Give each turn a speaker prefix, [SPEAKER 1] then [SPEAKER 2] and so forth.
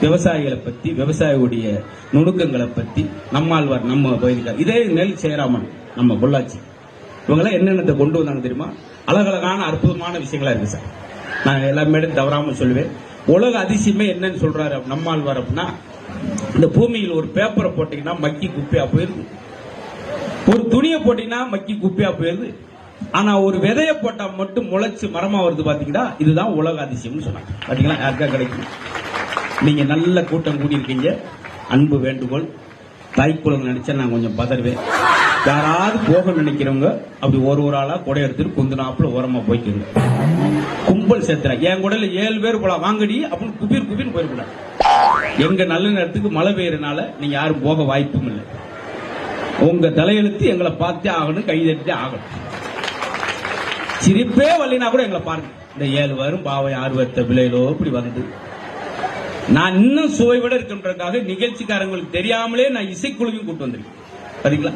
[SPEAKER 1] விவசாயிகளை பத்தி, விவசாயியுடைய நுணுக்கங்களை பத்தி நம்மாழ்வார் நம்ம போயிருக்காரு. இதே நெல் சேராமன் நம்ம பொள்ளாச்சி இவங்கெல்லாம் என்னென்னத்தை கொண்டு வந்தாங்க தெரியுமா? அழகழகான அற்புதமான விஷயங்களா இருக்கு சார். நான் எல்லாமே தவறாம சொல்லுவேன். உலக அதிசயமே என்னன்னு சொல்றாரு நம்மாழ்வார் அப்படின்னா, இந்த பூமியில் ஒரு பேப்பரை போட்டீங்கன்னா மக்கி குப்பையா போயிருது, ஒரு துணியை போட்டீங்கன்னா மக்கி குப்பையா போயிருது, ஆனா ஒரு விதைய போட்டா மட்டும் முளைச்சு மரமா வருது. பாத்தீங்கன்னா இதுதான் உலக அதிசயம்னு சொன்னாங்க. பாத்தீங்களா, யாருக்கா கிடைக்கும்? நீங்க நல்ல கூட்டம் கூடியிருக்கீங்க. அன்பு வேண்டுகோள், தாய்க்குழந்தை நினைச்சா நான் கொஞ்சம் பதறுவேன். யாராவது போக நினைக்கிறவங்க அப்படி ஒரு ஆளா கொடை எடுத்துட்டு குந்துனாப்புல ஓரமா போய்க்குங்க. கும்பல் சேர்த்துறேன். என் கூடல 7 பேர் போல வாங்கடி அப்படின்னு குபீர் குபீர் போயிருக்கூடாது. எங்க நல்ல நேரத்துக்கு மழை பெய்யறதுனால நீங்க யாரும் போக வாய்ப்பும் இல்லை. உங்க தலையெழுத்து எங்களை பார்த்தே ஆகணும், கைதட்டே ஆகணும். சிரிப்பே வரலினா கூட எங்களை பாருங்க. இந்த 7 வரும் பாவம் 6 வருத்த பிள்ளைகளோ இப்படி வந்து நான் இன்னும் சுவை விட இருக்கின்றதுக்காக நிகழ்ச்சிக்காரங்களுக்கு தெரியாமலே நான் இசைக்குழுவையும் கூட்டு வந்திருக்கேன். சரிங்களா?